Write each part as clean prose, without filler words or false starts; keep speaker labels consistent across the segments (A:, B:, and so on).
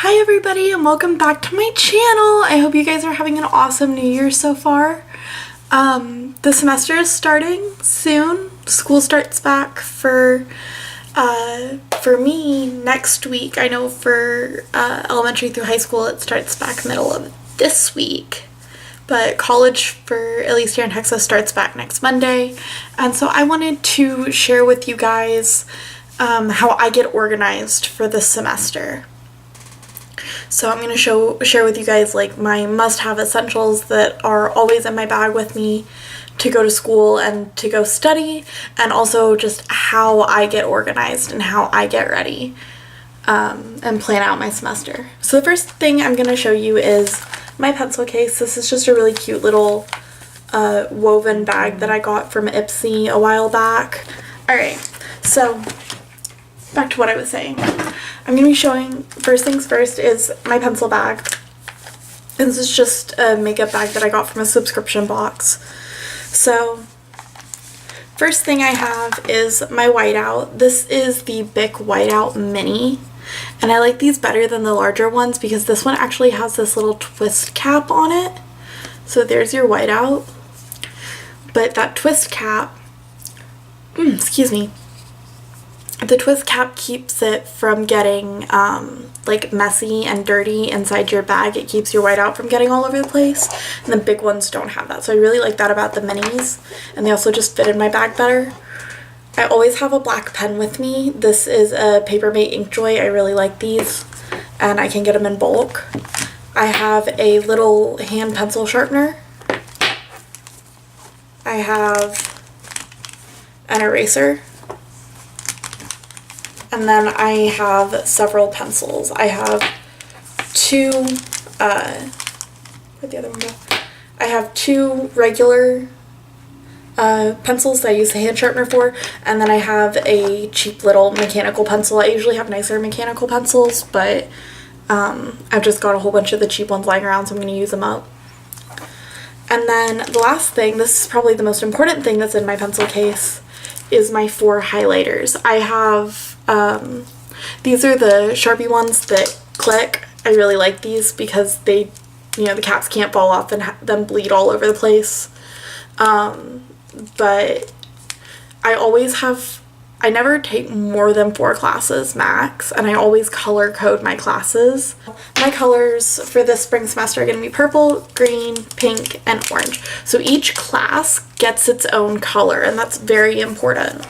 A: Hi everybody and welcome back to my channel. I hope you guys are having an awesome new year so far. The semester is starting soon. School starts back for me next week. I know for elementary through high school it starts back middle of this week. But college, for at least here in Texas, starts back next Monday. And so I wanted to share with you guys how I get organized for this semester. So I'm going to share with you guys like my must-have essentials that are always in my bag with me to go to school and to go study, and also just how I get organized and how I get ready and plan out my semester. So the first thing I'm going to show you is my pencil case. This is just a really cute little woven bag that I got from Ipsy a while back. Alright, so back to what I was saying. I'm going to be showing, first things first, is my pencil bag. And this is just a makeup bag that I got from a subscription box. So, first thing I have is my whiteout. This is the Bic Whiteout Mini. And I like these better than the larger ones because this one actually has this little twist cap on it. So there's your whiteout. But that twist cap, excuse me, the twist cap keeps it from getting like messy and dirty inside your bag. It keeps your whiteout from getting all over the place, and the big ones don't have that. So I really like that about the minis, and they also just fit in my bag better. I always have a black pen with me. This is a Papermate Inkjoy. I really like these, and I can get them in bulk. I have a little hand pencil sharpener. I have an eraser. And then I have several pencils. I have two, where'd the other one go? I have two regular pencils that I use the hand sharpener for, and then I have a cheap little mechanical pencil. I usually have nicer mechanical pencils, but I've just got a whole bunch of the cheap ones lying around, so I'm going to use them up. And then the last thing, this is probably the most important thing that's in my pencil case, is my 4 highlighters. I have these are the Sharpie ones that click. I really like these because they, you know, the caps can't fall off and then bleed all over the place. But I never take more than 4 classes max, and I always color code my classes. My colors for this spring semester are going to be purple, green, pink, and orange. So each class gets its own color, and that's very important.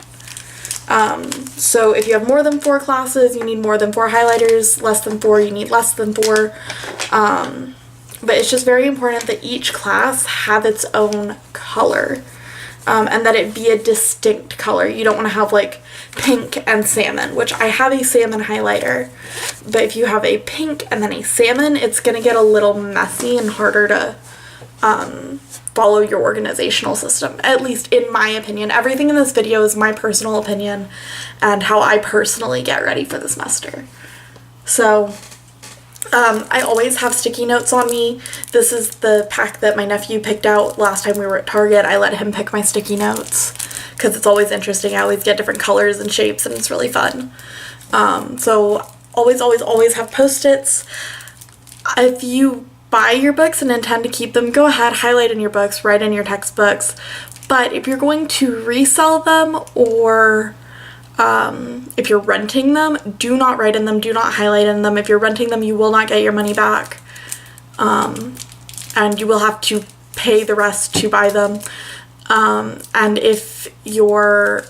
A: So if you have more than 4 classes, you need more than 4 highlighters. Less than 4, you need less than 4. But it's just very important that each class have its own color. And that it be a distinct color. You don't want to have like pink and salmon, which I have a salmon highlighter. But if you have a pink and then a salmon, it's going to get a little messy and harder to follow your organizational system, at least in my opinion. Everything in this video is my personal opinion and how I personally get ready for the semester. So I always have sticky notes on me. This is the pack that my nephew picked out last time we were at Target. I let him pick my sticky notes because it's always interesting. I always get different colors and shapes, and it's really fun. So always have Post-its. If you buy your books and intend to keep them, go ahead, highlight in your books, write in your textbooks. But if you're going to resell them, or if you're renting them, do not write in them, do not highlight in them. If you're renting them, you will not get your money back, and you will have to pay the rest to buy them. And if you're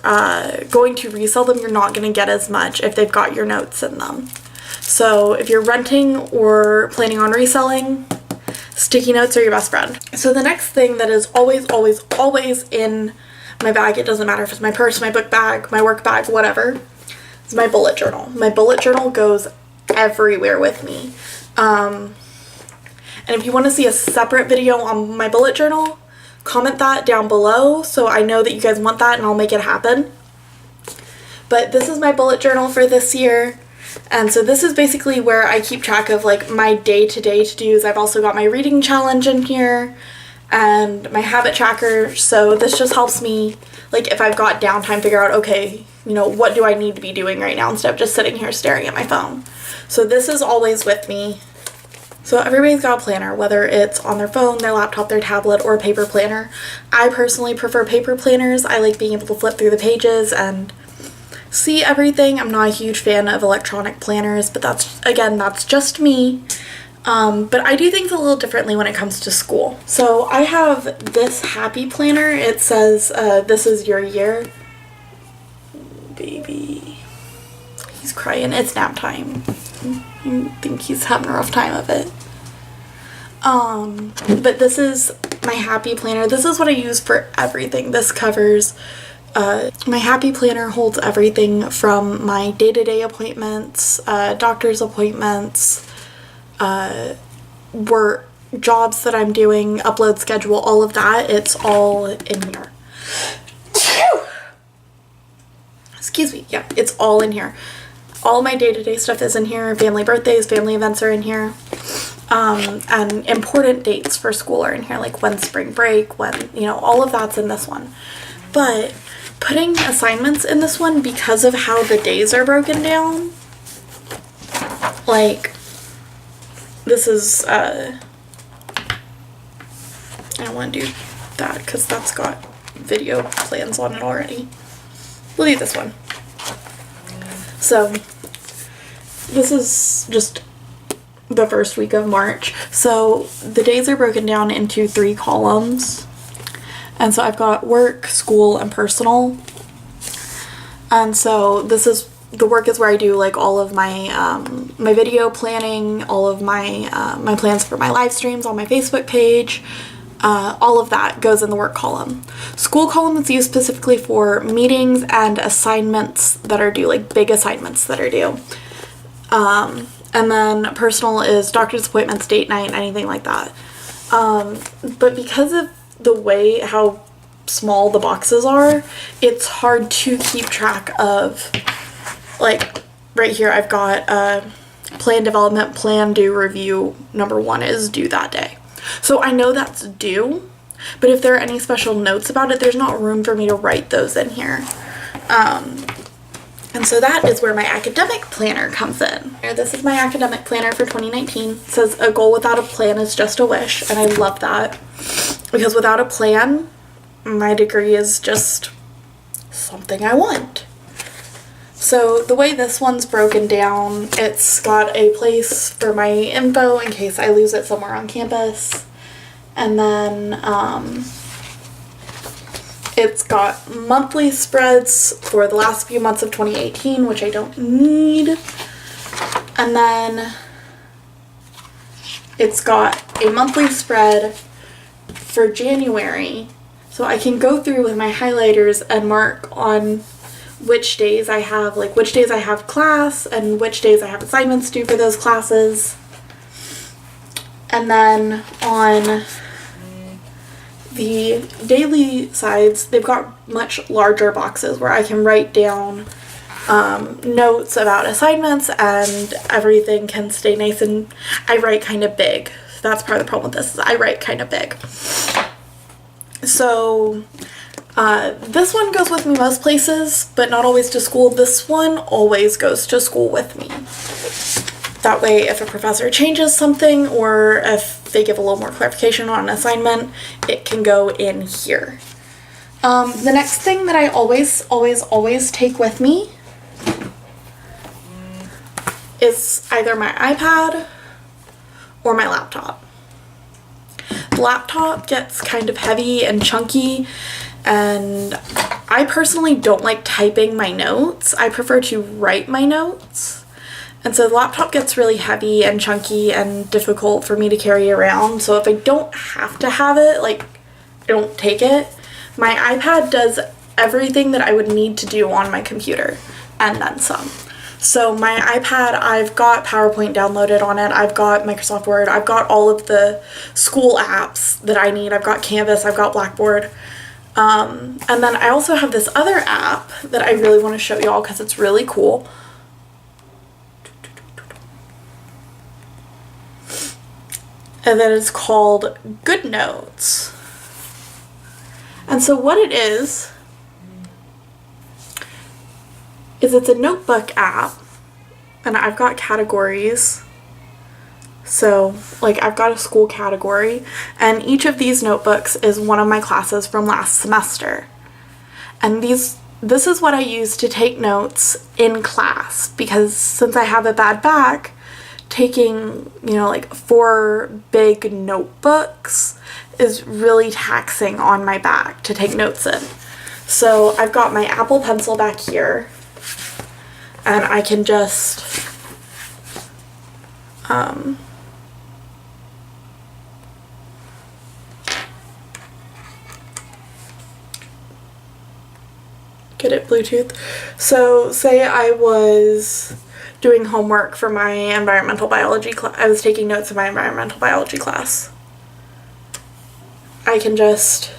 A: going to resell them, you're not going to get as much if they've got your notes in them. So if you're renting or planning on reselling, sticky notes are your best friend. So the next thing that is always in my bag, it doesn't matter if it's my purse, my book bag, my work bag, whatever, is my bullet journal. My bullet journal goes everywhere with me. And if you want to see a separate video on my bullet journal, comment that down below so I know that you guys want that and I'll make it happen. But this is my bullet journal for this year. And so this is basically where I keep track of like my day-to-day to-dos. I've also got my reading challenge in here and my habit tracker. So this just helps me, like, if I've got downtime, figure out, okay, you know, what do I need to be doing right now instead of just sitting here staring at my phone. So this is always with me. So everybody's got a planner, whether it's on their phone, their laptop, their tablet, or a paper planner. I personally prefer paper planners. I like being able to flip through the pages and see everything. I'm not a huge fan of electronic planners, but that's just me. But I do things a little differently when it comes to school. So I have this happy planner. It says, this is your year. Baby. He's crying. It's nap time. I think he's having a rough time of it. But this is my happy planner. This is what I use for everything. This covers, my happy planner holds everything from my day-to-day appointments, doctor's appointments, work, jobs that I'm doing, upload schedule, all of that. It's all in here. Excuse me. Yeah, it's all in here. All my day-to-day stuff is in here. Family birthdays, family events are in here. And important dates for school are in here, like when spring break, when, all of that's in this one. But putting assignments in this one, because of how the days are broken down, like, this is, I don't want to do that because that's got video plans on it already. We'll do this one. So, this is just the first week of March. So, the days are broken down into 3 columns. And so I've got work, school, and personal. And so the work is where I do like all of my my video planning, all of my my plans for my live streams on my Facebook page. All of that goes in the work column. School column is used specifically for meetings and assignments that are due, like big assignments that are due. And then personal is doctor's appointments, date night, anything like that. But because of the way how small the boxes are, it's hard to keep track of, like right here I've got plan development, plan due, review, number 1 is due that day. So I know that's due, but if there are any special notes about it, there's not room for me to write those in here. And so that is where my academic planner comes in. This is my academic planner for 2019. It says, a goal without a plan is just a wish, and I love that. Because without a plan, my degree is just something I want. So the way this one's broken down, it's got a place for my info in case I lose it somewhere on campus. And then it's got monthly spreads for the last few months of 2018, which I don't need. And then it's got a monthly spread for January. So I can go through with my highlighters and mark on which days I have, like which days I have class and which days I have assignments due for those classes. And then on the daily sides, they've got much larger boxes where I can write down notes about assignments, and everything can stay nice, and I write kind of big. That's part of the problem with this, is I write kind of big. So this one goes with me most places, but not always to school. This one always goes to school with me. That way, if a professor changes something or if they give a little more clarification on an assignment, it can go in here. The next thing that I always take with me is either my iPad or my laptop. The laptop gets kind of heavy and chunky, and I personally don't like typing my notes. I prefer to write my notes. And so the laptop gets really heavy and chunky and difficult for me to carry around. So if I don't have to have it, like, I don't take it. My iPad does everything that I would need to do on my computer, and then some. So my iPad, I've got PowerPoint downloaded on it. I've got Microsoft Word. I've got all of the school apps that I need. I've got Canvas. I've got Blackboard. And then I also have this other app that I really want to show y'all because it's really cool. And then it's called GoodNotes. And so what it is it's a notebook app and I've got categories. So, like, I've got a school category, and each of these notebooks is one of my classes from last semester. And this is what I use to take notes in class, because since I have a bad back, taking, like 4 big notebooks is really taxing on my back to take notes in. So I've got my Apple Pencil back here, and I can just get it Bluetooth. So say I was doing homework for my environmental biology class. I was taking notes in my environmental biology class. I can just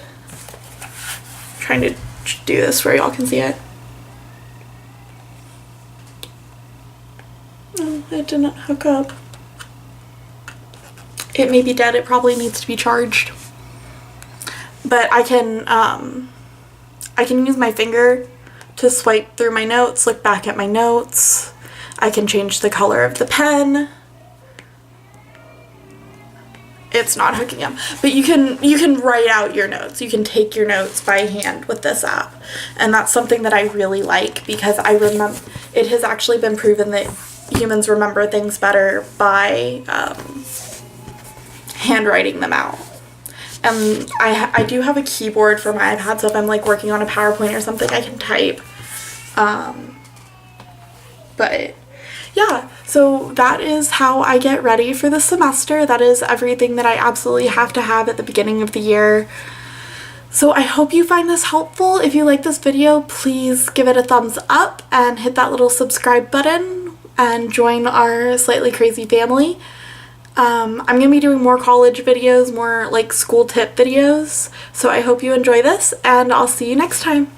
A: trying to do this where y'all can see it. Oh, it didn't hook up. It may be dead. It probably needs to be charged. But I can use my finger to swipe through my notes, look back at my notes. I can change the color of the pen. It's not hooking up, but you can write out your notes. You can take your notes by hand with this app, and that's something that I really like, because I remember it has actually been proven that humans remember things better by handwriting them out. And I do have a keyboard for my iPad, so if I'm like working on a PowerPoint or something, I can type. But yeah, so that is how I get ready for the semester. That is everything that I absolutely have to have at the beginning of the year. So I hope you find this helpful. If you like this video, please give it a thumbs up and hit that little subscribe button and join our Slightly Crazy family. I'm going to be doing more college videos, more like school tip videos. So I hope you enjoy this, and I'll see you next time.